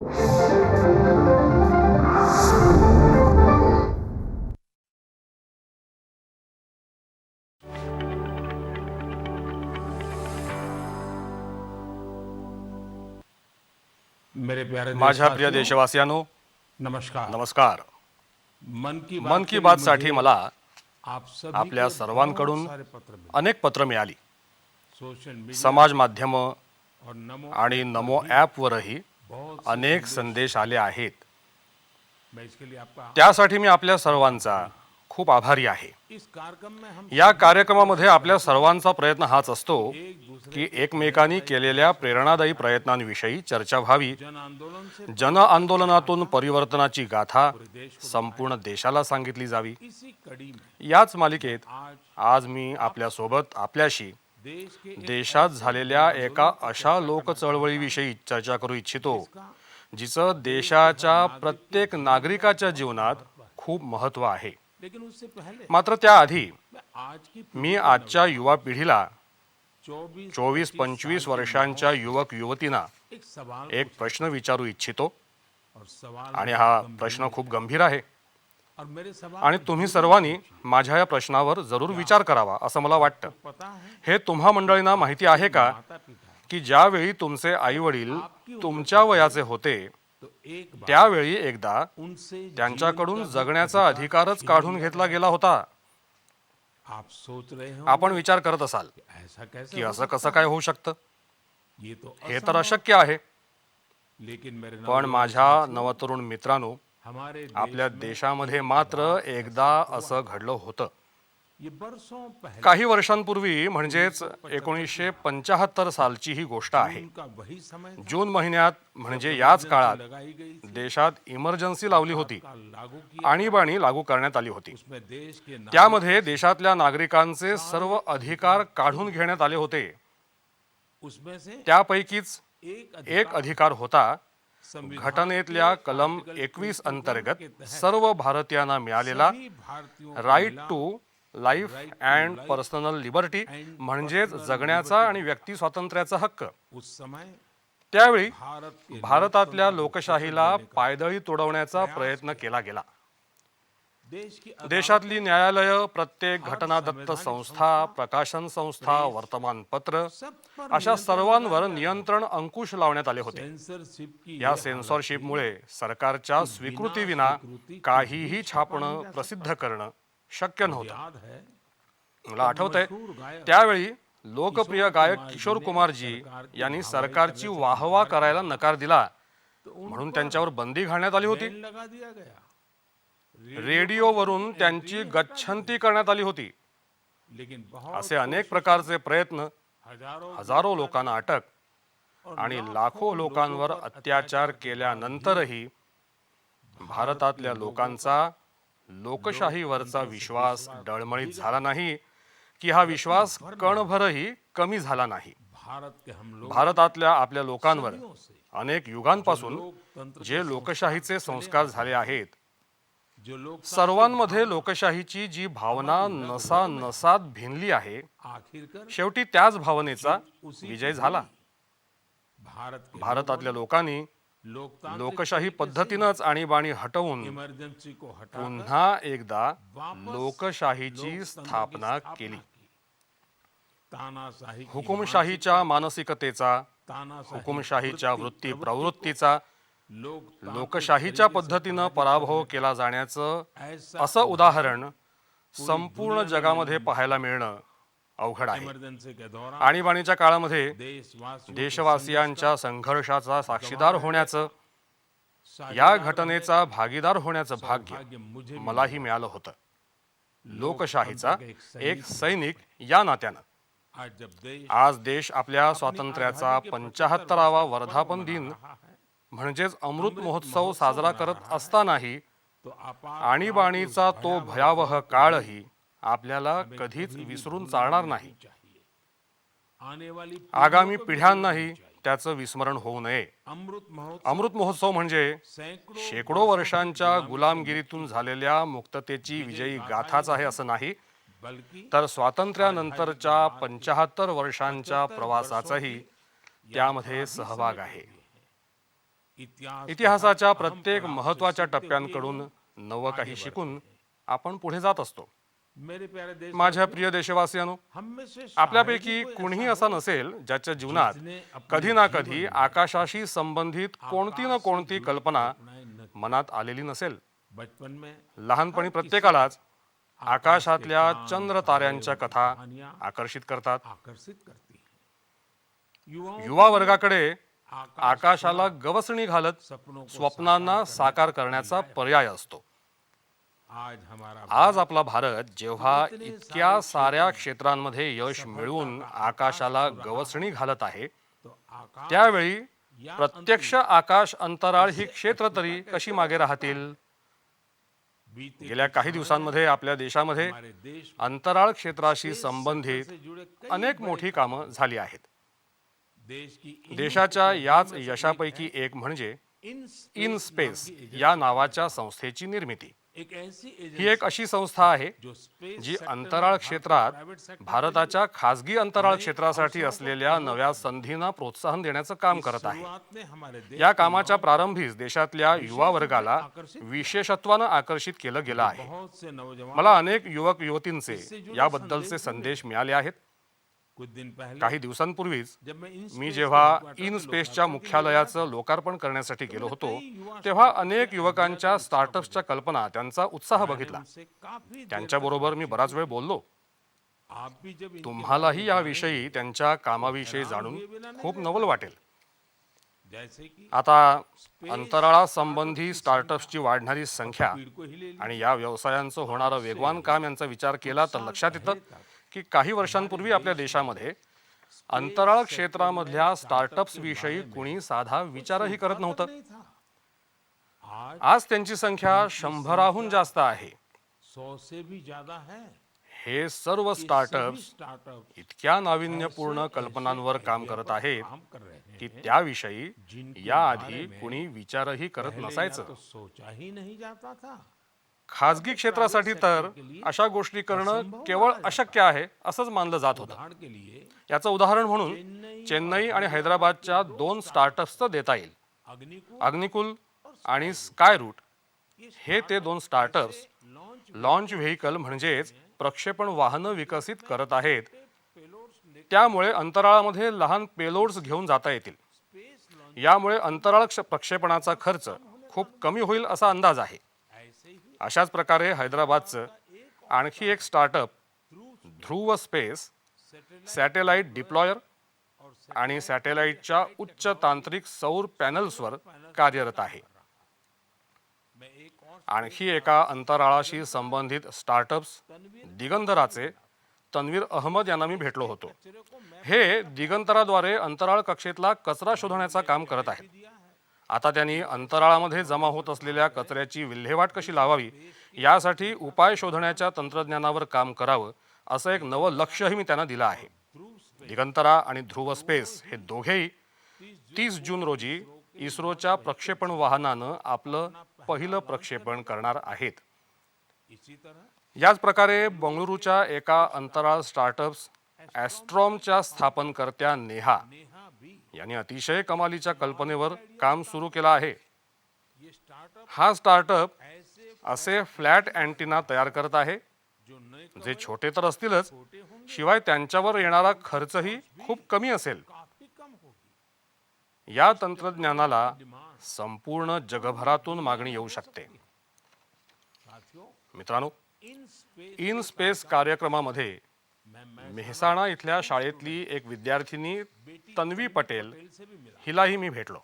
मेरे प्यारे माझ्या प्रिय देशवासियों, देशवासियांनो, नमस्कार। नमस्कार. मन की मन बात की के लिए बातसाठी मुझे मला आप सभी आपल्या के बहुत सर्वांकडून सारे पत्र मिले। अनेक पत्र मिळाली. सोशल मीडिया समाज माध्यम और नमो आणि ऐप पर नमो भी ॲपवरही बहुत से अनेक संदेश। संदेश आले आहेत. मैं इसके लिए आपका त्यासाठी मी आपल्या सर्वांचा खूप आभारी आहे. इस कार्यक्रम में हम या सभी कार्यक्रमामध्ये कोशिश आपल्या करते सर्वांचा प्रयत्न हाच असतो हैं कि एक दूसरे की के एकमेकांनी प्रेरणादायी केलेल्या प्रयासों प्रेरणादायी प्रयत्नांविषयी चर्चा व्हावी. जन आंदोलन से जन परिवर्तन की आंदोलनातून गाथा परिवर्तनाची गाथा पूरे देश को संपूर्ण देशाला सांगितली जावी. इसी कड़ी में याच मालिकेत आज आज मी आपल्यासोबत आपल्याशी देश के एक देशात ऐसे झालेल्या जन एका आंदोलन की अशा चर्चा लोक करना चळवळीविषयी चर्चा करू इच्छितो जिसका जिचं देशाच्या प्रत्येक नागरिकाच्या जीवनात खूप महत्त्व आहे. लेकिन उससे पहले मात्र त्याआधी मैं आज की मी आजच्या युवा पिढीला 24-25 24-25 वर्षांच्या युवक युवतींना एक सवाल एक प्रश्न विचारू इच्छितो. और सवाल आणि हा प्रश्न खूप गंभीर आहे और मेरे सवाल आणि तुम्ही सर्वांनी माझ्या या प्रश्नावर जरूर विचार करावा असं मला वाटतं. पता है हे तुम्हा मंडळींना माहिती आहे का माता पिता की ज्यावेळी तुमचे आई वडील तुमच्या वयाचे होते तो एक बार त्यावेळी एकदा उनसे त्यांच्याकडून जगण्याचा अधिकारच काढून घेतला गेला होता. आप सोच रहे हो आपण विचार करत असाल ऐसा कैसे की हो असं कसं काय होऊ शकतं. ये तो हे तर अशक्य आहे. लेकिन मेरे पण नौजवान माझ्या साथियों, नवतरुण मित्रांनो, हमारे आपल्या देश में देशामध्ये मात्र एकदा असं घडलं होतं. ये बरसों पहले काही वर्षांपूर्वी म्हणजेच 1975 सालची ही गोष्ट आहे. उनका वही समय था जून महिन्यात म्हणजे याच काळात लगाई गई थी देशात इमर्जन्सी लावली होती. का लागू किया आणीबाणी लागू करण्यात आली होती. उसमें देश के त्यामध्ये देशातल्या नागरिकांचे सर्व अधिकार काढून घेण्यात आले होते. उसमें से त्यापैकीच एक एक अधिकार होता संविधान घटनेतल्या के कलम आर्टिकल 21 के अंतर्गत तहत सर्व भारतीयांना मिळालेला सभी भारतीयों को राईट मिला to life and personal liberty म्हणजेच जगण्याचा आणि व्यक्ती स्वातंत्र्याचा हक्क. उस समय त्यावेळी भारत के भारतातल्या लोकशाहीला पायदळी तोडवण्याचा प्रयत्न केला गेला. देश की देशातली न्यायालय, प्रत्येक घटनादत्त संस्था, प्रकाशन संस्था, वर्तमानपत्र सब पर अशा सर्वांवर नियंत्रण अंकुश लावण्यात आले होते. सेंसरशिप की या सेन्सॉरशिपमुळे सरकारच्या स्वीकृतीविना काहीही छापणं, प्रसिद्ध करणं शक्य नव्हतं. याद है मला आठवतंय मशहूर गायक त्यावेळी लोकप्रिय गायक किशोर कुमारजी यांनी सरकारची वाहवा करायला नकार दिला म्हणून त्यांच्यावर बंदी घालण्यात आली होती. बैन लगा दिया गया रेडिओवरून त्यांची गच्छंती करण्यात आली होती. लेकिन बहुत असे अनेक प्रकारचे प्रयत्न, हजारों हजारो लोकांना अटक आणि लाखो लोकांवर अत्याचार केल्यानंतरही भारतातल्या लोकांचा लोकशाहीवरचा विश्वास डळमळीत झाला नाही की हा विश्वास कणभरही कमी झाला नाही. भारत के हम लोग भारतातल्या आपल्या लोकांवर से अनेक युगांपासून लोकतंत्र जे लोकशाहीचे संस्कार झाले आहेत, जो लोग सर्वांमध्ये लोकशाहीची जी भावना नसानसात भिनली आहे, आखिरकार शेवटी त्याच भावनेचा विजय झाला. भारत के भारतातल्या लोकांनी लोकतांत्रिक लोकशाही पद्धतीनंच आणीबाणी हटवून इमर्जेंसी को हटा पुन्हा एकदा लोकशाहीची स्थापना केली. तानाशाही की हुकुमशाहीच्या मानसिकतेचा, तानाशाही हुकुमशाहीच्या वृत्ती प्रवृत्तीचा लोक लोकशाहीच्या पद्धतीनं पराभव केला जाण्याचं ऐसा असं उदाहरण संपूर्ण जगामध्ये पाहायला मिळणं अवघड आहे. इमर्जेंसी के दौरान आणीबाणीच्या काळामध्ये देशवासियों देशवासियांच्या संघर्षाचा साक्षीदार होण्याचं, या घटनेचा भागीदार होण्याचं भाग्य मुझे मलाही मिळालं होतं. लोकशाहीचा एक सैनिक या नात्यानं आज जब देश आज देश आपल्या स्वातंत्र्याचा 75वा वर्धापन दिन म्हणजेच अमृत महोत्सव साजरा करत असतानाही तो आणीबाणीचा तो भयावह काळही आपल्याला कधीच विसरून चालणार नाही. आने वाली आगामी पिढ्यांनाही त्याचं विस्मरण होऊ नये. अमृत अमृत महोत्सव म्हणजे शेकडो वर्षांच्या गुलामगिरीतून झालेल्या मुक्ततेची विजयी गाथाच आहे असं नाही, बल्कि तर स्वातंत्र्यानंतरच्या 75 वर्षांच्या प्रवासाचाही त्यामध्ये सहभाग आहे. इतिहासाच्या प्रत्येक महत्त्वाच्या टप्प्यांकडून नवं काही शिकून आपण पुढे जात असतो. मेरे प्यारे देश माझ्या प्रिय देशवासियांनो, हम में से आपल्यापैकी कुणीही असा नसेल ज्याच्या जीवनात कधी ना कधी आकाशाशी संबंधित कोणती ना कोणती कल्पना मनात आलेली नसेल. बचपन में लहानपणी प्रत्येकालाच आकाशातल्या चंद्र ताऱ्यांच्या कथा आकर्षित करतात. आकर्षित करती हैं. युवाओं युवा वर्गाकडे आकाशाला गवसणी घालत सपनों को स्वप्नांना साकार करण्याचा पर्याय असतो. आज हमारा आज आपला भारत जेव्हा इतक्या साऱ्या क्षेत्रांमध्ये यश मिळवून आकाशाला गवसणी घालत आहे, तो आकाश त्यावेळी प्रत्यक्ष आकाश अंतराळ ही क्षेत्र तरी कशी मागे राहतील? बीते गेल्या काही दिवसांमध्ये आपल्या देशामध्ये हमारे देश अंतराळ क्षेत्राशी संबंधित से जुड़े कई अनेक मोठी कामं झाली आहेत. देश की देशाच्या याच यशापैकी एक म्हणजे इन स्पेस या नावाच्या संस्थेची निर्मिती. एक ऐसी ही एजेंसी एक अशी संस्था आहे जो स्पेस जी अंतराळ क्षेत्रात भारताच्या खासगी अंतराळ क्षेत्रासाठी असलेल्या नव्या संधींना प्रोत्साहन देण्याचं काम करत आहे. शुरुआत में हमारे देश या कामाच्या प्रारंभीच देशातल्या युवा वर्गाला विशेषत्वानं आकर्षित केलं गेलं आहे. बहुत से नौजवान मला अनेक युवक युवतींचे याबद्दलचे संदेश मिळाले आहेत. कुछ दिन पहले काही दिवसांपूर्वीच जब मैं मी जेव्हा इन स्पेसच्या मुख्यालयाचं लोकार्पण करण्यासाठी गेलो होतो, तेव्हा अनेक युवकांच्या स्टार्टअप्सच्या कल्पना, त्यांचा उत्साह बघितला. से काफी त्यांच्याबरोबर मी बराच वेळ बोललो. आप भी जब तुम्हालाही याविषयी, त्यांच्या कामाविषयी जाणून खूप नवल वाटेल. जैसे कि आता अंतराळासंबंधी स्टार्टअप्सची वाढणारी संख्या भीड़ को ही ले आणि या व्यवसायांचं होणारं वेगवान काम यांचा विचार केला तर लक्षात येतं की काही वर्षांपूर्वी आपल्या देशामध्ये अंतराळ क्षेत्रामधल्या स्टार्टअप्स विषयी कुणी साधा विचारही करत नव्हतं. नहीं था. आज आज त्यांची संख्या 100हून जास्त आहे. 100 से भी ज्यादा है. हे सर्व स्टार्टअप्स स्टार्टअप इतक्या नाविन्यपूर्ण कल्पनांवर काम करत आहेत काम कर रहे हैं की त्याविषयी याआधी कुणी विचारही करत नसायचं. तो सोचा ही नहीं जाता था. खाजगी क्षेत्रासाठी तर अशा गोष्टी करणं केवळ अशक्य आहे असंच मानलं जात होतं. उदाहरण के लिए याचं उदाहरण म्हणून चेन्नई आणि हैदराबादच्या 2 स्टार्टअप्सचं देता येईल. अग्निकुल अग्निकुल आणि स्काय रूट हे ते 2 स्टार्टअप्स लॉन्च लॉन्च व्हेकल म्हणजेच प्रक्षेपण वाहनं विकसित करत आहेत. पेलोड्स त्यामुळे अंतराळामध्ये लहान पेलोड्स घेऊन जाता येतील. स्पेस लॉन्च यामुळे अंतराळ प्रक्षेपणाचा खर्च खूप कमी होईल असा अंदाज आहे. ऐसे ही अशाच प्रकारे हैदराबादचं आणखी एक स्टार्टअप ध्रुव स्पेस सॅटेलाइट डिप्लॉयर आणि सॅटेलाइटच्या उच्च तांत्रिक सौर पॅनल्सवर कार्यरत आहे. मैं एक और आणखी एका अंतराळाशी संबंधित स्टार्टअप्स दिगंतराचे तन्वीर अहमद यांना मी भेटलो होतो. हे दिगंतराद्वारे अंतराळ कक्षेतला कचरा शोधण्याचं काम करत आहेत. आता त्यांनी अंतराळामध्ये जमा होत असलेल्या कचऱ्याची विल्हेवाट कशी लावावी यासाठी उपाय शोधण्याच्या तंत्रज्ञानावर काम करावं असं एक नवं लक्ष्यही मी त्यांना दिलं आहे. दिगंतरा आणि ध्रुव स्पेस हे दोघेही 30 जून रोजी इस्रोच्या प्रक्षेपण वाहनानं आपलं पहिलं प्रक्षेपण करणार आहेत. इसी तरह याच प्रकारे बंगळुरूच्या एका अंतराळ स्टार्टअप्स ॲस्ट्रॉमच्या स्थापनकर्त्या नेहा नेहा भी यांनी अतिशय कमालीच्या कल्पनेवर काम सुरू केलं आहे. ये स्टार्टअप हा स्टार्टअप ऐसे असे फ्लॅट अँटिना तयार करत आहे जो नए जे छोटे तर असतीलच, छोटे होंगे शिवाय त्यांच्यावर येणारा खर्चही खूप कमी असेल. काफी कम होगी. या तंत्रज्ञानाला डिमांड संपूर्ण जगभरातून मागणी येऊ शकते. साथियों मित्रांनो, इन स्पेस इन स्पेस कार्यक्रमामध्ये मैं मेहसाणा इथल्या शाळेतली एक विद्यार्थिनी तन्वी पटेल से भी मिला. हिलाही मी भेटलो.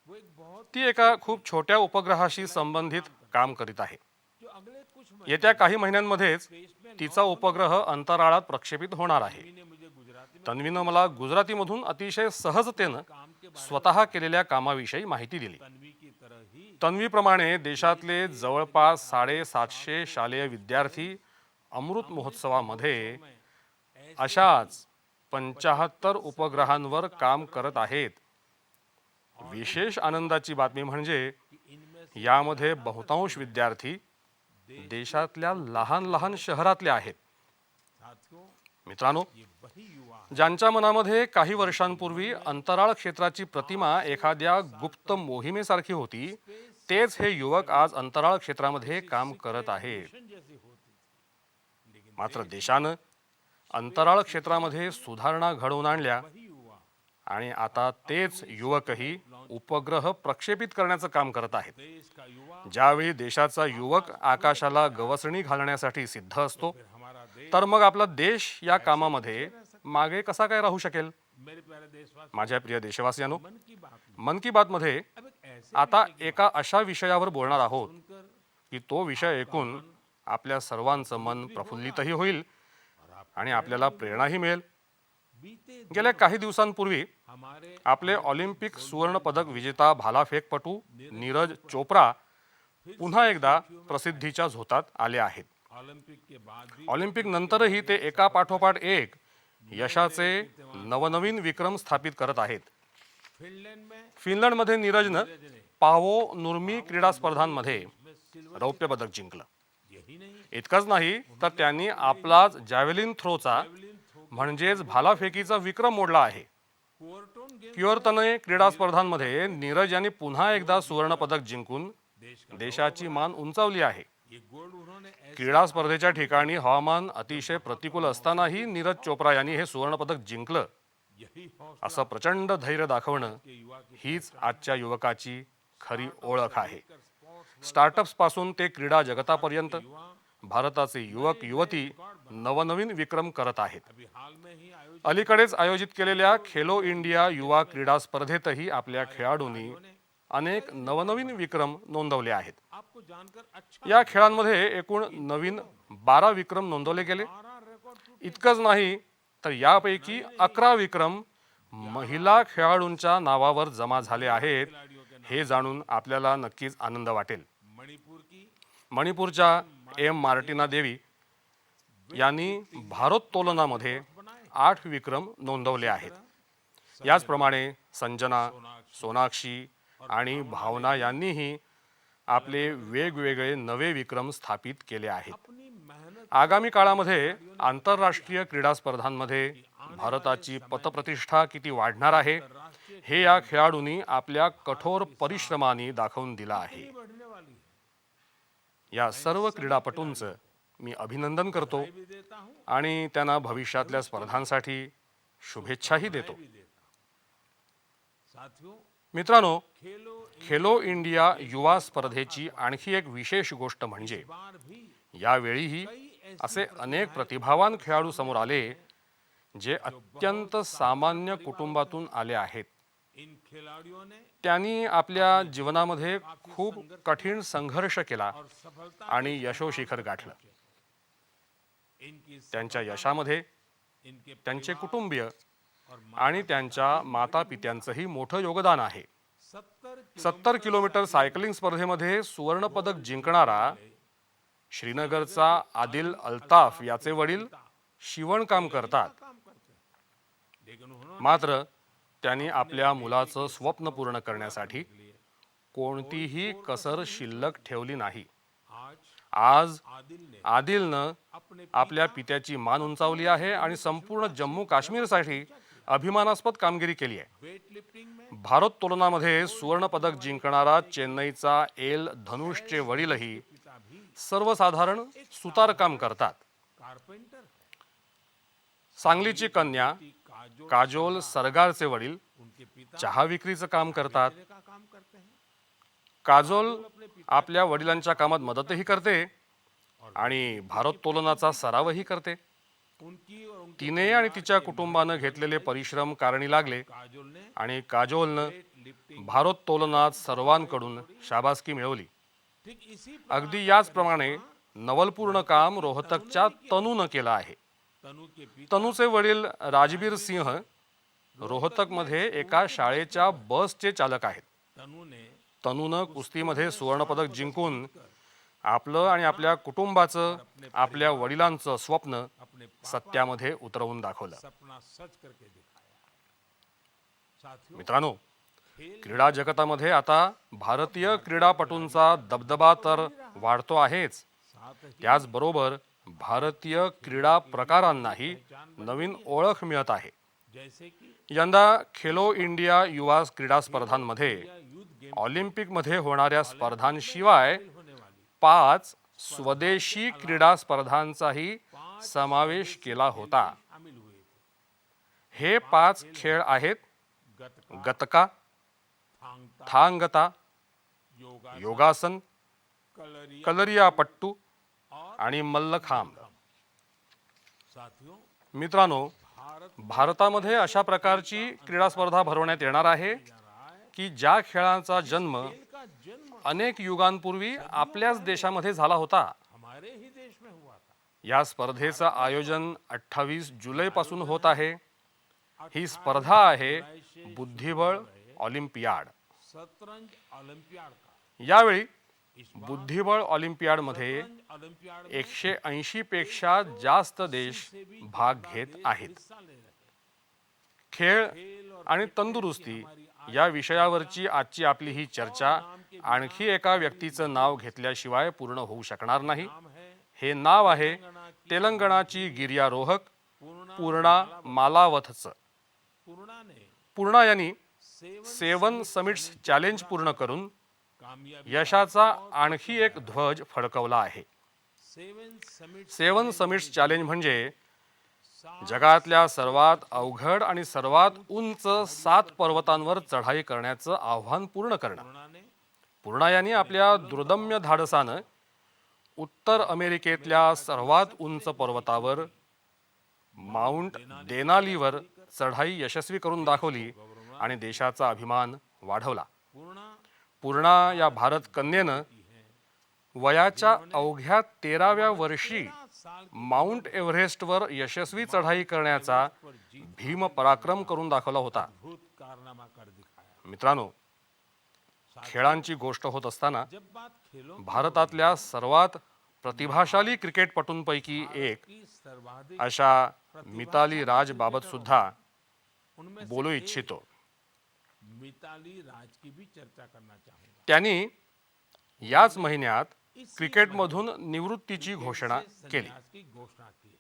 वो एक बहुत ती एका खूप छोट्या उपग्रहाशी संबंधित काम करीत आहे. जो अगले कुछ येत्या काही महिन्यांमध्येच तिचा उपग्रह अंतराळात प्रक्षेपित होणार आहे. महीने मुझे गुजराती में तन्वीनं मला गुजरातीमधून अतिशय सहजतेनं काम के बारे स्वतः केलेल्या कामाविषयी माहिती दिली. तन्वी की तरह ही तन्वीप्रमाणे देशातले जवळपास 750 शालेय विद्यार्थी अमृत महोत्सवामध्ये अशाच 75 उपग्रहांवर काम करत आहेत. विशेष आनंदाची बातमी म्हणजे इनमें यामध्ये बहुतांश विद्यार्थी देशातल्या लहान लहान शहरातले आहेत. साथियों मित्रांनो, ये वही युवा ज्यांच्या मनामध्ये काही वर्षांपूर्वी अंतराळ क्षेत्राची प्रतिमा एखाद्या गुप्त मोहिमेसारखी होती, तेच हे युवक आज अंतराळ क्षेत्रामध्ये काम करत आहेत. जैसी होती लेकिन मात्र देशानं अंतराळ क्षेत्रामध्ये सुधारणा घडवून आणल्या वही युवा आणि आता तेच युवकही उपग्रह प्रक्षेपित करण्याचं काम करत आहेत. देश का युवा ज्यावेळी देशाचा युवक आकाशाला गवसणी घालण्यासाठी सिद्ध असतो, फिर हमारा देश तर मग आपला देश या कामामध्ये मागे कसा काय राहू शकेल? मेरे प्यारे देशवासी माझ्या प्रिय देशवासियांनो, मन की बात में मन की बात मध्ये अब एक ऐसे आता एका अशा विषयावर बोलणार आहोत सुनकर की तो विषय ऐकून आपल्या सर्वांचं मन प्रफुल्लितही होईल आणि आपल्याला प्रेरणाही मिळेल. बीते गेल्या काही दिवसांपूर्वी हमारे आपले ऑलिम्पिक सुवर्ण पदक विजेता भालाफेकपटू नीरज चोप्रा पुन्हा एकदा प्रसिद्धीच्या झोतात आले आहेत. ओलंपिक के बाद भी ऑलिम्पिक नंतरही ते एका पाठोपाठ एक यशाचे नवनवीन विक्रम स्थापित करत आहेत. फिनलैंड में फिनलंडमध्ये नीरजनं पावो नुर्मी क्रीडा स्पर्धांमध्ये रौप्य पदक जिंकलं. यही नहीं इतकंच नाही तर त्यांनी आपलाच जॅव्हेलिन थ्रोचा म्हणजेच भालाफेकीचा विक्रम मोडला आहे. कोर्टोन गेम क्युअर्तने क्रीडा स्पर्धांमध्ये नीरज यांनी पुन्हा एकदा सुवर्ण पदक जिंकून देश का देशाची मान उंचावली आहे. ये गोल्ड उन्होंने ऐसे क्रीडा स्पर्धेच्या ठिकाणी हवामान अतिशय प्रतिकूल असतानाही नीरज चोप्रा यांनी हे सुवर्ण पदक जिंकलं. यही हौसला असं प्रचंड धैर्य दाखवणं के युवा की हीच आजच्या युवकाची खरी ओळख आहे. स्पोर्ट्स स्टार्टअप्स पासून ते क्रीडा जगतापर्यंत युवा भारताचे युवक युवती नवनवीन विक्रम करत आहेत. अभी हाल में ही आयोजित अलीकडेच आयोजित केलेल्या खेलो इंडिया युवा क्रीडा स्पर्धेतही आपल्या खेळाडूंनी अनेक नवनवीन विक्रम नोंदवले आहेत. आपको जानकर अच्छा या खेळांमध्ये एकूण नवीन 12 विक्रम नोंदवले गेले. सारा रिकॉर्ड इतकंच नाही तर यापैकी 11 विक्रम महिला खेळाडूंच्या नावावर जमा झाले आहेत. हे जाणून आपल्याला नक्कीच आनंद वाटेल. मणिपुर की मणिपूरच्या एम मार्टिना देवी यांनी भारोत्तोलनामध्ये 8 विक्रम नोंदवले आहेत. याचप्रमाणे संजना, सोनाक्षी आणि भावना यांनीही आपले वेगवेगळे नवे विक्रम स्थापित केले आहेत. अपनी मेहनत आगामी काळामध्ये आंतरराष्ट्रीय क्रीडा स्पर्धांमध्ये भारताची पतप्रतिष्ठा किती वाढणार आहे हे या खेळाडूंनी आपल्या कठोर परिश्रमाने दाखवून दिलं आहे. बढ़ने वाली है या सर्व क्रीडापटूंचं मी अभिनंदन करतो भी देता हूँ आणि त्यांना भविष्यातल्या स्पर्धांसाठी शुभेच्छाही देतो. भी देता हूँ साथियों मित्रांनो, खेलो खेलो इंडिया युवा स्पर्धेची आणखी एक विशेष गोष्ट म्हणजे बार भी यावेळीही असे अनेक प्रतिभावान खेळाडू समोर आले जे अत्यंत सामान्य कुटुंबातून आले आहेत. इन खिलाड़ियों ने त्यांनी आपल्या जीवनामध्ये खूप कठीण संघर्ष केला और सफलता आणि यशोशिखर गाठलं. इनकी त्यांच्या यशामध्ये इनके त्यांचे कुटुंबीय और आणि त्यांच्या मातापित्यांचंही मोठं योगदान आहे. 70 70 किलोमीटर सायकलिंग स्पर्धेमध्ये सुवर्ण पदक जिंकणारा श्रीनगरचा आदिल अल्ताफ याचे वडील शिवणकाम करतात. काम करते हैं लेकिन उन्होंने मात्र त्यांनी आपल्या मुलाचं स्वप्न पूर्ण करण्यासाठी कोणतीही कसर शिल्लक ठेवली नाही. आज आज आदिल ने आदिलनं अपने आपल्या पित्याची मान उंचावली आहे आणि संपूर्ण जम्मू काश्मीरसाठी अभिमानास्पद कामगिरी केली आहे. वेट लिफ्टिंग में भारोत्तोलनामध्ये सुवर्ण पदक जिंकणारा चेन्नईचा एल धनुषचे वडीलही पिता भी सर्वसाधारण सुतारकाम करतात. कारपेंटर है. सांगलीची कन्या की काजोल काजोल सरगारचे वडील उनके पिता चहा विक्रीचं काम करतात. मेरे का काम करते हैं. काजोल आपल्या वडिलांच्या कामात मदतही करते आणि भारोत्तोलनाचा सरावही करते. उनकी और उनके तिने आणि तिच्या कुटुंबानं घेतलेले परिश्रम कारणी लागले काजोल ने आणि काजोलनं वेट लिफ्टिंग भारोत्तोलनात सर्वांकडून शाबासकी मिळवली. ठीक इसी अगदी याचप्रमाणे नवलपूर्ण काम रोहतकच्या तनूनं केलं आहे. तनु के पिता तनूचे वडील राजबीर सिंह रोहतकमध्ये एका शाळेच्या बसचे चालक आहेत. तनु ने तनूनं कुस्तीमध्ये सुवर्णपदक जिंकून आपलं आणि आपल्या कुटुंबाचं, आपल्या वडिलांचं स्वप्न अपने सत्यामध्ये उतरवून दाखवलं. सपना सच करके दिखाया. साथियों मित्रांनो, क्रीडा जगतामध्ये आता भारतीय क्रीडापटूंचा दबदबा तर वाढतो आहेच, साथ ही त्याचबरोबर भारतीय क्रीडा प्रकारांनाही नवीन ओळख मिळत आहे. जैसे कि यंदा खेलो इंडिया युवा क्रीडा स्पर्धांमध्ये यूथ गेम ऑलिम्पिकमध्ये होणाऱ्या स्पर्धांशिवाय होने वाली 5 स्वदेशी क्रीडा स्पर्धांचाही समावेश केला होता. शामिल हुए थे. हे 5 खेळ आहेत गतका, गतका, थांगता, थांगता, योगा, योगासन, कलरिया कलरियापट्टू और आणि मल्लखांब. साथियों, मित्रांनो, भारत भारतामध्ये अशा प्रकारची क्रीडा स्पर्धा भरवण्यात येणार आहे जा रहा है की ज्या खेळांचा जन्म खेल का जन्म अनेक युगांपूर्वी आपल्याच देशामध्ये झाला होता. हमारे ही देश में हुआ था. या स्पर्धेचं आयोजन 28 जुलैपासून होत आहे. ही स्पर्धा आहे बुद्धिबळ ऑलिम्पियाड. शतरंज ओलंपियाड का. यावेळी इस बार बुद्धिबळ ऑलिम्पियाडमध्ये शतरंज ओलंपियाड में 180 पेक्षा जास्त देश भाग घेत आहेत. हिस्सा ले रहे हैं. खेळ खेल और आणि तंदुरुस्ती या विषयावरची आजची आपली ही चर्चा आणखी एका व्यक्तीचं नाव घेतल्याशिवाय पूर्ण होऊ शकणार नाही. नाम है हे नाव आहे तेलंगणाची गिर्यारोहक पूर्णा मालावथचं. पूर्णा ने पूर्णा यांनी 7 7 समिट्स चॅलेंज पूर्ण करून कामयाबी यशाचा आणखी एक ध्वज फडकवला आहे. 7 समिट 7 समिट्स चॅलेंज म्हणजे जगातल्या सर्वात अवघड आणि सर्वात उंच 7 पर्वतांवर चढाई करण्याचं आव्हान पूर्ण करणं. पूर्णा ने पूर्णा यांनी आपल्या दुर्दम्य धाडसानं उत्तर अमेरिकेतल्या सर्वात उंच पर्वतावर माउंट देनालीवर चढाई यशस्वी करून दाखवली आणि देशाचा अभिमान वाढवला. पूर्णा पूर्णा या भारत कन्येनं वयाच्या अवघ्या 13व्या वर्षी माउंट एव्हरेस्टवर यशस्वी चढाई करण्याचा भीम पराक्रम करून दाखवला होता. अद्भुत कारनामा कर दिखाया. मित्रांनो, खेळांची गोष्ट होत असताना जब बात खेलों भारतातल्या सर्वात प्रतिभाशाली क्रिकेटपटूंपैकी एक की सर्वाधिक अशा मिताली राज बाबत सुद्धा उनमें से बोलू इच्छितो. मिताली राज की भी चर्चा करना चाहूंगा. त्यांनी याच महिन्यात क्रिकेटमधून निवृत्तीची घोषणा केली. संन्यास की घोषणा की है.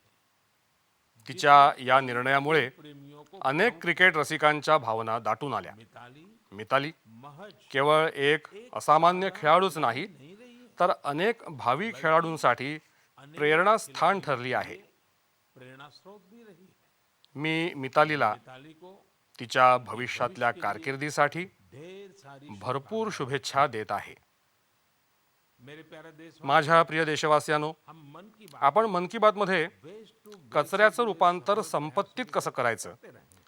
तिच्या या निर्णयामुळे प्रेमियों को अनेक क्रिकेट रसिकांच्या भावना दाटून आल्या. मिताली मिताली महज केवळ एक असामान्य खेळाडूच नाही, नहीं रही है, तर अनेक भावी खेळाडूंसाठी प्रेरणास्थान ठरली आहे. प्रेरणा स्रोत भी रही है. मी मितालीला मिताली को तिच्या भविष्यातल्या कारकिर्दीसाठी ढेर सारी भरपूर शुभेच्छा देत आहे. मेरे प्यारे देश माझ्या प्रिय देशवासियांनो, हम मन की बात आपण मन की बातमध्ये वेस्ट टू कचऱ्याचं रूपांतर संपत्तीत कसं करायचं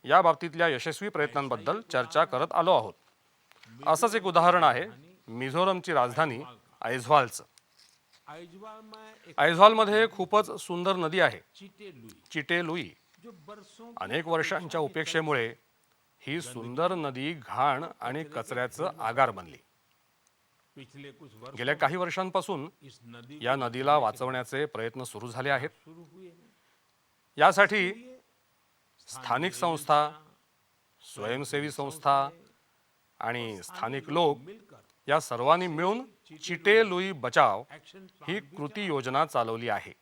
या बाबतीतल्या यशस्वी प्रयत्नांबद्दल चर्चा करत आलो आहोत. असंच एक उदाहरण आहे मिझोरमची राजधानी ऐझवालचं. आइजवाल में एक ऐझवालमध्ये खूपच सुंदर नदी आहे, चीटे लुई चिटे लुई. जो बरसों अनेक वर्षांच्या उपेक्षेमुळे ही सुंदर नदी घाण आणि कचऱ्याचं आगार बनली. पिछले कुछ वर्ष गेल्या काही वर्षांपासून इस नदी या नदीला वाचवण्याचे प्रयत्न सुरू झाले आहेत. शुरू हुए हैं. यासाठी स्थानिक संस्था, स्वयंसेवी संस्था आणि स्थानिक लोक मिलकर या सर्वांनी मिळून चिटे लुई बचाव एक्शन ही कृती योजना चालवली आहे.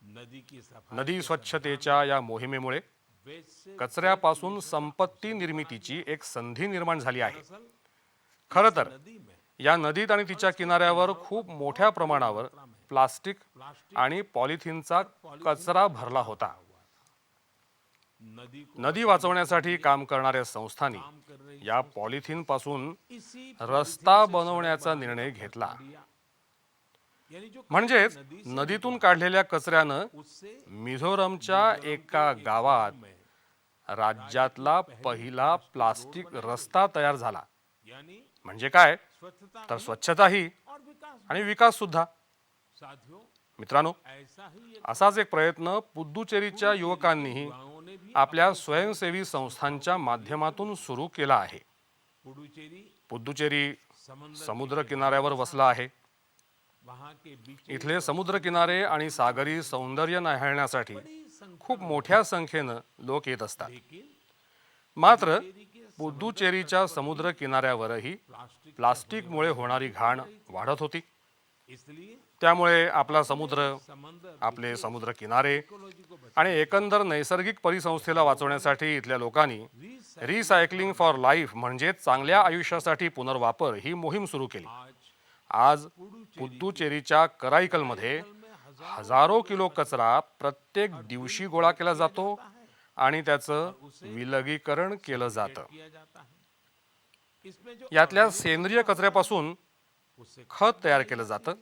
नदी की सफाई नदी स्वच्छतेच्या या मोहिमेमुळे वेस्ट से कचऱ्यापासून संपत्ती निर्मितीची एक संधी निर्माण झाली आहे. असल खरं तर नदी में या नदीत आणि तिच्या किनाऱ्यावर खूप मोठ्या प्रमाणावर प्लास्टिक आणि पॉलिथिनचा कचरा भरला होता. नदी को नदी वाचवण्यासाठी काम करणाऱ्या संस्थांनी काम कर रही या पॉलिथिन पासून इसी रस्ता बनवण्याचा निर्णय घेतला. दिया. यानी जो म्हणजेच नदीतून काढलेल्या कचऱ्यानं उससे मिझोरमच्या एका गावात राज्यातला पहिला प्लास्टिक रस्ता तयार झाला. यानी म्हणजे काय स्वच्छता तर स्वच्छताही और विकास. आणि विकास सुद्धा. साथियों, मित्रांनो, ऐसा ही एक असाच एक प्रयत्न पुद्दुचेरीच्या युवकांनीही गाँव ने भी आपल्या स्वयंसेवी संस्थांच्या माध्यमातून सुरू केला आहे. पुडुचेरी पुद्दुचेरी समुद्र समुद्र किनाऱ्यावर वसला आहे. वहाँ के बीच इथले समुद्र किनारे आणि सागरी सौंदर्य न्याहाळण्यासाठी बड़ी संख्या खूप मोठ्या संख्येनं लोक येत असतात. लेकिन मात्र पुद्दुचेरीच्या समुद्र किनाऱ्यावरही प्लास्टिक प्लास्टिकमुळे होणारी घाण वाढत होती. इसलिए त्यामुळे आपला समुद्र, समंदर आपले समुद्र किनारे इकोलॉजी को आणि एकंदर नैसर्गिक परिसंस्थेला वाचवण्यासाठी इथल्या लोकांनी बचाने रिसायकलिंग फॉर लाईफ म्हणजे चांगल्या आयुष्यासाठी पुनर्वापर ही मोहीम सुरू केली. आज आज पुद्दुचेरीच्या कराईकलमध्ये में हजारो किलो कचरा प्रत्येक दिवशी गोळा केला जातो आणि त्याचं विलगीकरण केलं जातं. किया जाता है इसमें जो यातल्या सेंद्रिय कचऱ्यापासून उससे खत तयार केलं जातं,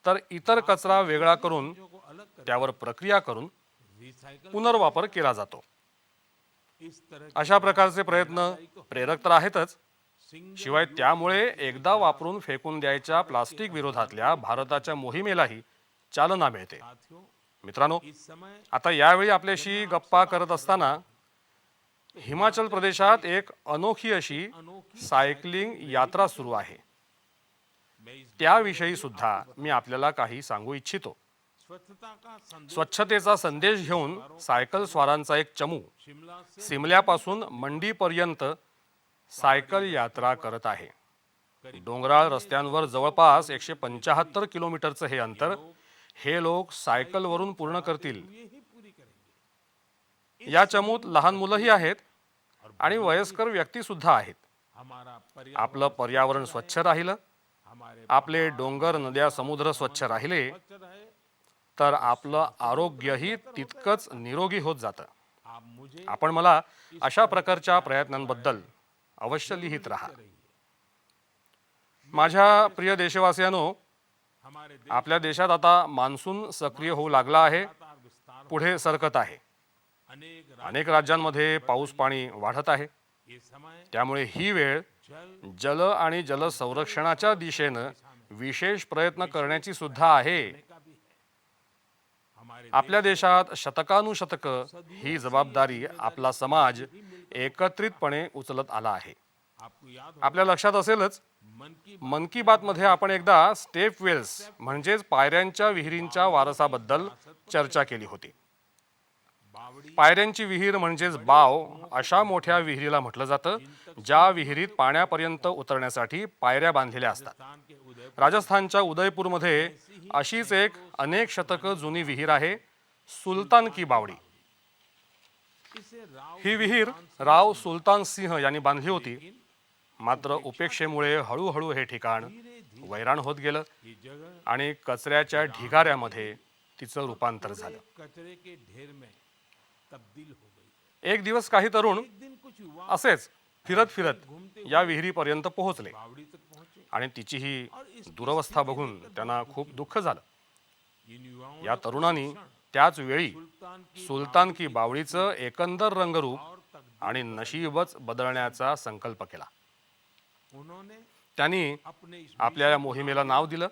तर इतर कचरा वेगळा करून चीजों को अलग कर त्यावर प्रक्रिया करून रिसाइकल पुनर्वापर केला जातो. इस तरह अशा प्रकारचे प्रयत्न प्रेरक तर आहेतच, सिंगल शिवाय त्यामुळे एकदा वापरून फेकून द्यायच्या प्लास्टिक विरोधातल्या भारताच्या मोहिमेलाही चालना मिळते. साथियों मित्रांनो, इस समय आता यावेळी आपल्याशी गप्पा करत असताना हिमाचल प्रदेशात एक अनोखी अशी सायकलिंग यात्रा सुरू आहे. मैं इस त्याविषयी सुद्धा मी आपल्याला काही सांगू इच्छितो. स्वच्छता का संदेश स्वच्छतेचा संदेश घेऊन सायकल स्वारांचा एक चमू शिमला से सिमल्यापासून मंडीपर्यंत सायकल यात्रा करत आहे. डोंगराळ रस्त्यांवर जवळपास 175 किलोमीटरचं हे अंतर हे लोक सायकलवरून पूर्ण करतील. ये ही पूरी करेंगे. या चमूत लहान मुलंही आहेत आणि वयस्कर व्यक्ती सुद्धा आहेत. हमारा आपलं पर्यावरण स्वच्छ राहिलं, हमारे आपले डोंगर, नद्या, समुद्र स्वच्छ राहिले स्वच्छ रहे. तर आपलं आरोग्यही तितकंच निरोगी होत जातं. आप मुझे आपण मला अशा प्रकारच्या प्रयत्नांबद्दल अवश्य लिहित राहा. रहिए. माझ्या प्रिय देशवासियांनो, हमारे देश आपल्या देशात आता मान्सून सक्रिय होऊ लागला आहे, लगातार विस्तार पुढे सरकत आहे. अनेक अनेक राज्यांमध्ये पाऊस पाणी वाढत आहे. ये समय त्यामुळे ही वेळ जल जल आणि जल संरक्षणाच्या दिशेनं विशेष प्रयत्न करण्याची सुद्धा आहे. का भी है. हमारे आपल्या देशात शतकानुशतकं ही जबाबदारी आपला समाज एकत्रितपणे उचलत आला आहे. आपको याद हो आपल्या लक्षात असेलच, मन की बात मध्ये आपण एकदा स्टेप वेल्स म्हणजेच पायऱ्यांच्या विहिरींच्या वारसाबद्दल चर्चा केली होती. बावड़ी पायऱ्यांची विहीर म्हणजेच बाव अशा मोठ्या विहिरीला म्हटलं जातं, ज्या विहिरीत पाण्यापर्यंत उतरण्यासाठी पायऱ्या बांधलेल्या असतात. स्थान के उदय राजस्थानच्या उदयपूरमध्ये अशीच एक अनेक शतकं जुनी विहीर आहे, सुलतान की बावडी. इसे राव ही विहीर राव सुलतान सिंह यांनी बांधली होती. मात्र उपेक्षेमुळे हळूहळू हे ठिकाण वैराण होत गेलं ये जगह आणि कचऱ्याच्या ढिगाऱ्यामध्ये तिचं रूपांतर झालं. कचरे के ढेर में तब्दील हो गई. एक दिवस काही तरुण एक दिन कुछ युवा असेच फिरत फिरत या विहिरीपर्यंत पोहोचले बावड़ी तक पहुंचे. आणि तिची ही दुरवस्था बघून त्यांना खूप दुःख झालं. इन युवाओं या तरुणांनी त्याच वेळी सुलतान की बावडीचं एकंदर रंगरूप और तक आणि नशीबच बदलण्याचा संकल्प केला. उन्होंने त्यांनी अपने इस आपल्या या मोहिमेला नाव दिलं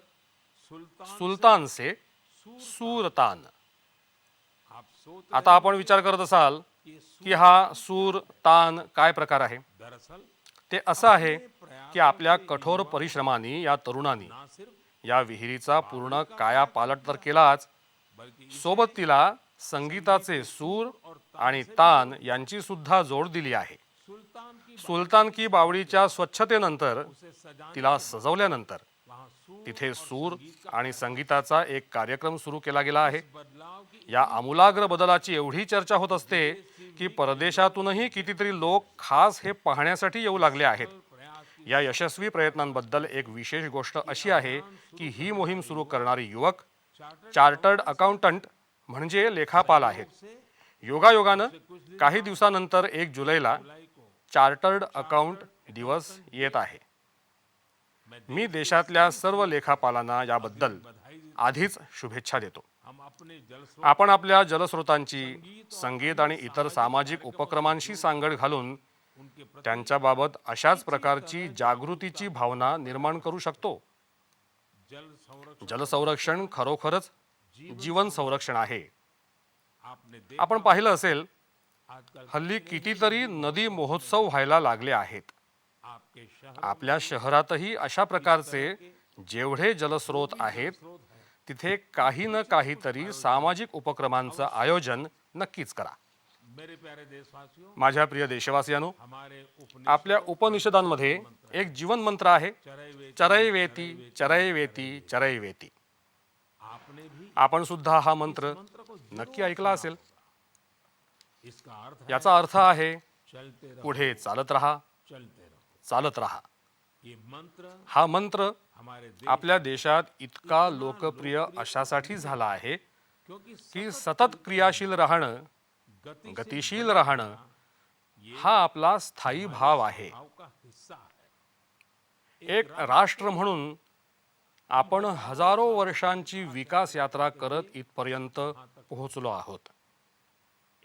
सुल्तान सुलतान से सूरतान. आप सोच आता आपण विचार करत असाल ये की हा सूर तान काय प्रकार आहे. दरअसल ते असं आहे की आपल्या कठोर परिश्रमांनी या तरुणांनी ना सिर्फ या विहिरीचा पूर्ण कायापालट तर केलाच, बल्कि सोबत तिला संगीताचे सूर आणि तान यांची सुद्धा जोड दिली आहे. सुल्तान की सुलतान की बावडीच्या स्वच्छतेनंतर उसे सजाने तिला सजवल्यानंतर वहां सूर तिथे सूर आणि संगीताचा एक कार्यक्रम सुरू केला गेला आहे. बदलाव की या आमूलाग्र बदलाची एवढी चर्चा होत असते की परदेशातूनही कितीतरी लोक खास हे पाहण्यासाठी येऊ लागले आहेत. प्रयास की या यशस्वी प्रयत्नांबद्दल एक विशेष गोष्ट अशी आहे की ही मोहीम सुरू करणारी युवक चार्टर्ड अकाउंटंट म्हणजे लेखापाल आहेत. से योगायोगानं काही दिवसानंतर 1 जुलैला जुलाई को चार्टर्ड अकाउंट दिवस येत आहे. मी देशातल्या सर्व लेखापालांना याबद्दल बधाई देता आधीच शुभेच्छा देतो. हूं. हम अपने जल स्रोत आपण आपल्या जलस्रोतांची संगीत आणि इतर सामाजिक उपक्रमांशी सांगड घालून उनके प्रति त्यांच्याबाबत अशाच प्रकारची जागृतीची भावना निर्माण करू शकतो. जल संरक्षण जलसंरक्षण खरोखरच जीवन संरक्षण आहे. आपने आपण पाहिलं असेल, आजकल हल्ली कितीतरी नदी महोत्सव व्हायला लागले आहेत. आपके शहर आपल्या शहरातही अशा प्रकारचे जेवढे जलस्रोत आहेत स्रोत है तिथे काही न काहीतरी सामाजिक उपक्रमांचं आयोजन नक्कीच करा. मेरे प्यारे देशवासियों, माझ्या प्रिय देशवासियांनो, हमारे आपल्या उपनिषदांमध्ये एक जीवन मंत्र आहे, चरैवेती चरैवेती चरैवेती. आपने भी आपण सुद्धा हा मंत्र मंत्र को नक्की ऐकला असेल. इसका अर्थ है याचा अर्थ आहे चलते रहो, पुढे चालत राहा, चलते रहो. चालत राहा. ये मंत्र हा मंत्र हमारे आपल्या देशात इतका लोकप्रिय अशासाठी झाला आहे क्योंकि की सतत क्रियाशील राहणं, गतिशील राहणं हा आपला स्थायी भाव आहे. भाव का हिस्सा है. एक राष्ट्र म्हणून आपण हजारो वर्षांची विकास यात्रा करत इथपर्यंत पोहोचलो आहोत.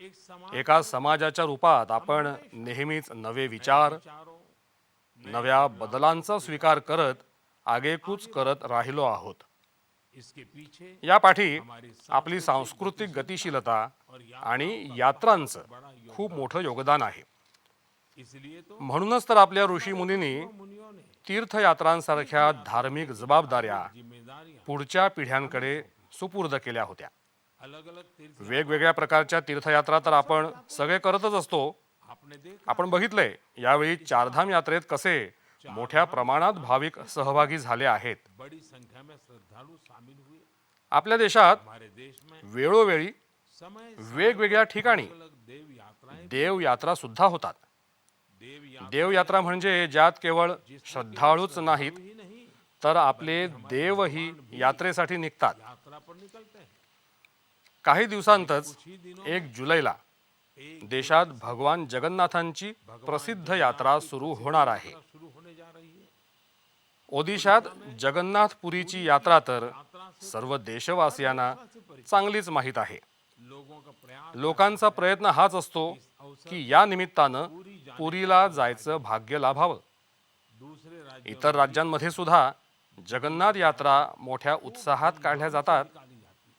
एक समाज एका समाजाच्या रूपात आपण नेहमीच नवे विचार, विचारों, नव्या बदलांचा स्वीकार करत आगेकूच करत राहिलो आहोत. इसके पीछे या पाठी आपली सांस्कृतिक गतिशीलता आणि यात्रांचं खूप मोठं योगदान आहे. इसलिए तो म्हणूनच तर आपल्या ऋषीमुनींनी मुनियों ने तीर्थयात्रांसारख्या धार्मिक जबाबदाऱ्या जिम्मेदारियां पुढच्या पिढ्यांकडे सुपूर्द केल्या होत्या. अलग अलग तीर्थ वेगवेगळ्या प्रकारच्या तीर्थयात्रा तर आपण सगळे करतच असतो. आपने देखा आपण बघितलंय यावेळी चारधाम यात्रेत कसे मोठ्या प्रमाणात भाविक सहभागी झाले आहेत. बड़ी संख्या में श्रद्धालु शामिल हुए. आपल्या देशात हमारे देश में वेळोवेळी समय वेगवेगळ्या ठिकाणी अलग देव यात्राएं देवयात्रा सुद्धा होतात. देव यात्रा देवयात्रा म्हणजे ज्यात केवळ श्रद्धाळूच नाहीत ही नहीं, तर आपले देवही यात्रेसाठी निघतात. यात्रा पर निकलते हैं. काही दिवसांतच कुछ ही दिनों 1 जुलैला देशात भगवान जगन्नाथांची प्रसिद्ध यात्रा सुरू होणार आहे. शुरू होने जा रही है. ओदिशात जगन्नाथपुरीची यात्रा तर सर्व देशवासियांना चांगलीच माहीत आहे. लोगों का प्रयास लोकांचा प्रयत्न हाच असतो की या निमित्तानं पुरीला जायचं भाग्य लाभावं. दूसरे राज्य इतर राज्यांमध्ये सुद्धा जगन्नाथ यात्रा मोठ्या उत्साहात काढल्या जातात. निकाली जाती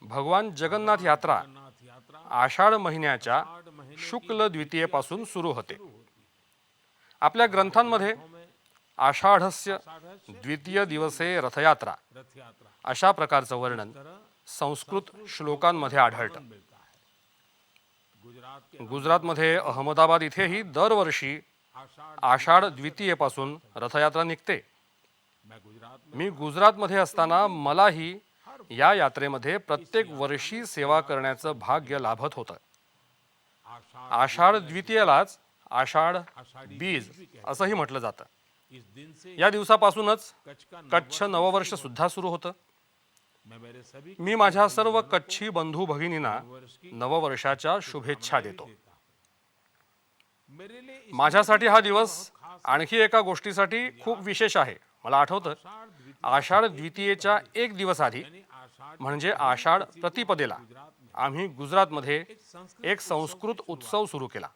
है. भगवान जगन्नाथ यात्रा जगन्नाथ यात्रा आषाढ महिन्याच्या 8 महीने शुक्ल द्वितीयेपासून सुरू होते. आपल्या ग्रंथांमध्ये आषाढस्य द्वितीय दिवसे रथयात्रा रथ यात्रा अशा प्रकारचं वर्णन तरह संस्कृत श्लोकांमध्ये आढळतं. मिलता है. गुजरात के गुजरातमध्ये अहमदाबाद इथेही दरवर्षी आषाढ़ आषाढ द्वितीयेपासून रथयात्रा निघते. मैं गुजरात में मी गुजरातमध्ये असताना मलाही या यात्रेमध्ये प्रत्येक वर्षी सेवा करण्याचं भाग्य लाभत होतं. आषाढ़ आषाढ द्वितीयेलाच आषाढ बीज असंही म्हटलं जातं. इस दिन से या दिवसापासूनच कच्छ का कच्छ नववर्ष सुद्धा सुरू होतं. मैं मेरे सभी मी माझ्या सर्व कच्छी बंधू भगिनींना वर्ष की नववर्षाच्या शुभेच्छा देतो. देता हूं. मेरे लिए इस माझ्यासाठी हा दिवस आणखी एका गोष्टीसाठी खूप विशेष आहे. मला आठवतं आषाढ़ द्वितीय आषाढ द्वितीयेच्या 1 दिवस आधी यानी आषाढ़ म्हणजे आषाढ प्रतिपदेला गुजरात में आम्ही गुजरातमध्ये एक संस्कृत एक संस्कृत उत्सव सुरू केला,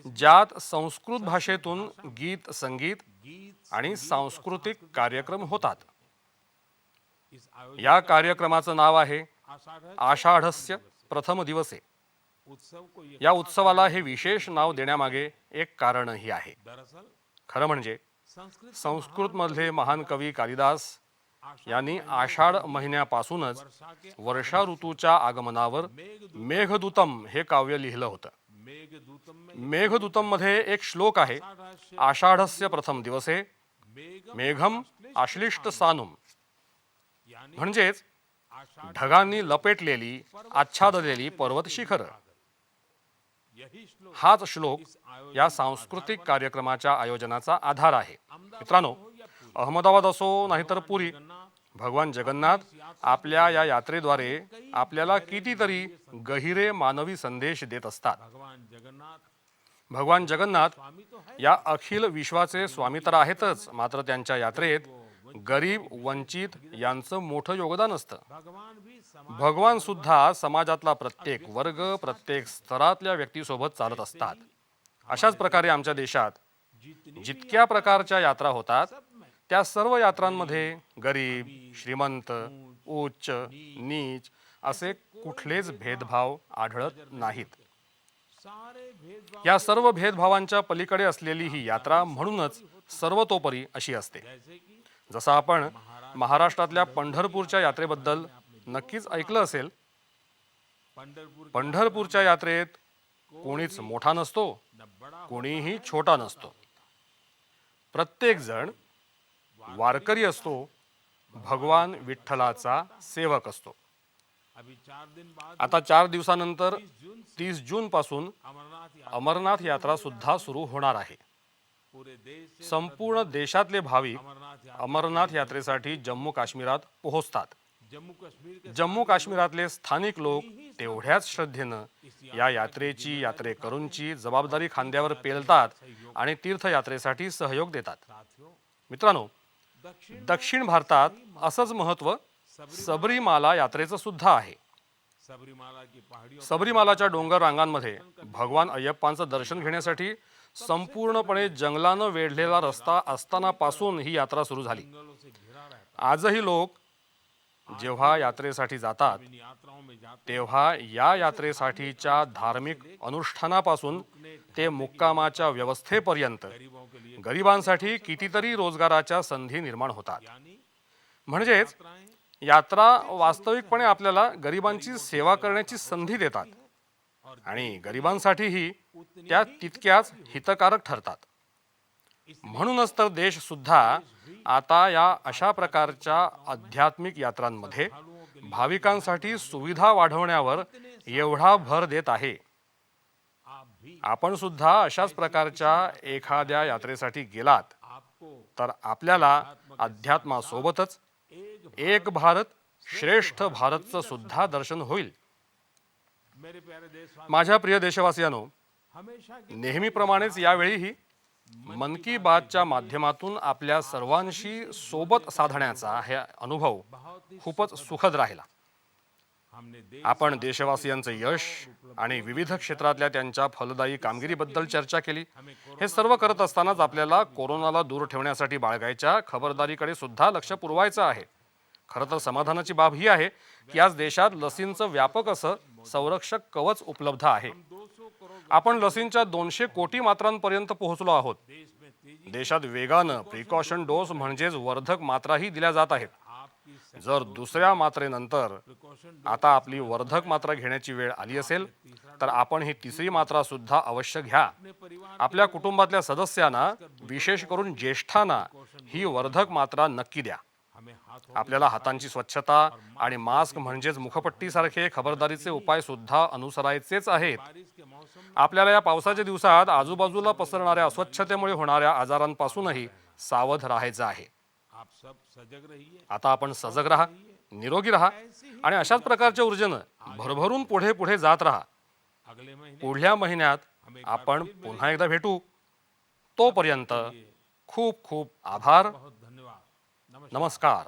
ज्यात संस्कृत भाषेतून गीत संगीत गीत आणि सांस्कृतिक कार्यक्रम होतात. इस आयोजन या कार्यक्रमाचं नाव आहे आषाढ़ आषाढस्य प्रथम दिवसे. उत्सव को ये या उत्सवाला हे विशेष नाव देण्यामागे एक कारणही आहे. दरअसल खरं म्हणजे संस्कृत संस्कृतमधले महान कवी कालिदास यांनी आषाढ महिन्यापासूनच वर्षा के वर्षा ऋतूच्या आगमनावर मेघदूतम हे काव्य लिहिलं होतं. मेघदूतम में मेघदूतम मध्ये एक श्लोक आहे, आषाढ़स्य आषाढस्य प्रथम दिवसे मेघम मेघम आश्लिष्ट सानुम. यानी म्हणजेच आषाढ़ ढगांनी लपेटलेली आच्छादलेली पर्वत शिखर. यही श्लोक हाच श्लोक या सांस्कृतिक कार्यक्रमाच्या आयोजनाचा आधार आहे. मित्रांनो, अहमदाबाद असो नाहीतर पुरी, भगवान जगन्नाथ आपल्या या यात्रेद्वारे आपल्याला कितीतरी गहिरे मानवी संदेश देत असतात. भगवान जगन्नाथ भगवान जगन्नाथ स्वामी तो है, या अखिल विश्वाचे स्वामी तर आहेतच, मात्र त्यांच्या यात्रेत गरीब वंचित यांचं मोठं योगदान असतं. भगवान भी समाज भगवान सुद्धा समाजातला प्रत्येक वर्ग, प्रत्येक स्तरातल्या व्यक्तीसोबत चालत असतात. अशाच प्रकारे आमच्या देशात जितनी जितक्या प्रकारच्या यात्रा होतात त्या सर्व यात्रांमध्ये गरीब, श्रीमंत, उच्च, नीच असे कुठलेच भेदभाव आढळत नाहीत. सारे भेदभाव या सर्व भेदभावांच्या पलीकडे असलेली ही यात्रा म्हणूनच सर्वतोपरी अशी असते. जैसे कि जसं आपण महाराष्ट्रातल्या पंढरपूरच्या यात्रेबद्दल नक्कीच ऐकलं असेल. पंढरपुर पंढरपूरच्या यात्रेत कोणीच मोठा नसतो, न बड़ा कोणीही छोटा नसतो. प्रत्येक जण वारकरी असतो, भगवान विठ्ठलाचा सेवक असतो. अभी 4 दिन बाद आता 4 दिवसानंतर जून 30 जून पासून अमरनाथ यात्रा अमरनाथ यात्रा सुद्धा सुरू होणार आहे. पूरे देश से संपूर्ण देशातले भाविक अमरनाथ यात्रा अमरनाथ यात्रेसाठी जम्मू काश्मीरात पोहोचतात. जम्मू कश्मीर के जम्मू काश्मीरातले स्थानिक लोक तेवढ्याच श्रद्धेनं या यात्रेची, यात्रेकरूंची जबाबदारी खांद्यावर पेलतात आणि तीर्थयात्रेसाठी सहयोग देतात. साथियों मित्रांनो, दक्षिण दक्षिण भारतात असंच महत्त्व सबरीमाला यात्रेचं सुद्धा आहे. सबरीमाला की पहाड़ियों सबरीमालाच्या डोंगर रांगांमध्ये भगवान अय्यप्पांचं दर्शन घेण्यासाठी संपूर्णपणे जंगलानं वेढलेला रस्ता असतानापासून ही यात्रा सुरू झाली. जंगलों से घिरा रहता आजही लोक जेव्हा यात्रेसाठी जातात इन यात्राओं में जाते तेव्हा या यात्रेसाठीच्या धार्मिक अनुष्ठानापासून ते मुक्कामाच्या व्यवस्थेपर्यंत गरीबों के लिए गरिबांसाठी कितीतरी रोजगाराच्या संधी निर्माण होतात. यानी म्हणजेच यात्राएं यात्रा वास्तविकपणे आपल्याला गरिबांची सेवा करण्याची संधी देतात आणि गरिबांसाठीही त्या तितक्याच हितकारक ठरतात. म्हणूनच तर देश सुद्धा आता या अशा प्रकारच्या आध्यात्मिक यात्रांमध्ये भाविकांसाठी सुविधा वाढवण्यावर एवढा भर देत आहे. आप भी आपण सुद्धा अशाच प्रकारच्या एखाद्या यात्रेसाठी गेलात आपको तर आपल्याला अध्यात्मासोबतच एक भारत श्रेष्ठ भारतचं सुद्धा दर्शन होईल. मेरे प्यारे देशवासी माझ्या प्रिय देशवासियांनो, हमेशा की नेहमीप्रमाणेच यावेळीही मन की बातच्या माध्यमातून आपल्या सर्वांशी सोबत साधण्याचा हा अनुभव बहुत ही खूपच सुखद राहिला. हमने देश आपण देशवासियांचं यश आणि विविध क्षेत्रातल्या त्यांच्या फलदायी कामगिरीबद्दल चर्चा केली. हे सर्व करत असतानाच आपल्याला कोरोनाला दूर ठेवण्यासाठी बाळगायच्या खबरदारीकडे सुद्धा लक्ष पुरवायचं आहे. खरं तर समाधानाची बाब ही आहे की आज देशात लसींचं व्यापक असं संरक्षक कवच उपलब्ध आहे. 200 करोड़ आपण लसींच्या 200 कोटी मात्रांपर्यंत पोहोचलो आहोत. देश में तेजी देशात वेगानं प्रिकॉशन डोस म्हणजेच वर्धक मात्राही दिल्या जात आहेत. आपकी जर दुसऱ्या मात्रेनंतर प्रिकॉशन आता आपली वर्धक मात्रा घेण्याची वेळ आली असेल तर आपण ही तिसरी मात्रा सुद्धा अवश्य घ्या. अपने परिवार आपल्या कुटुंबातल्या सदस्यांना, विशेष करून ज्येष्ठांना ही वर्धक मात्रा नक्की द्या. हमें हाथों आपल्याला हातांची स्वच्छता आणि मास्क म्हणजेच मुखपट्टीसारखे खबरदारीचे उपाय सुद्धा अनुसरायचेच आहेत. बारिश के मौसम में आपल्याला या पावसाच्या दिवसात आजूबाजूला पसरणाऱ्या अस्वच्छतेमुळे होणाऱ्या आजारांपासूनही सावध राहायचं आहे. आप सब सजग रहिए. आता आपण सजग राहा, निरोगी राहा आणि अशाच प्रकारच्या ऊर्जेनं भरभरून पुढे पुढे जात राहा. अगले महीने पुढल्या महिन्यात आपण पुन्हा एकदा भेटू. तोपर्यंत खूप खूप आभार. बहुत धन्यवाद. नमस्कार.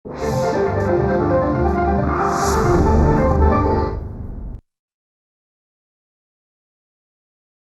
नमस्कार.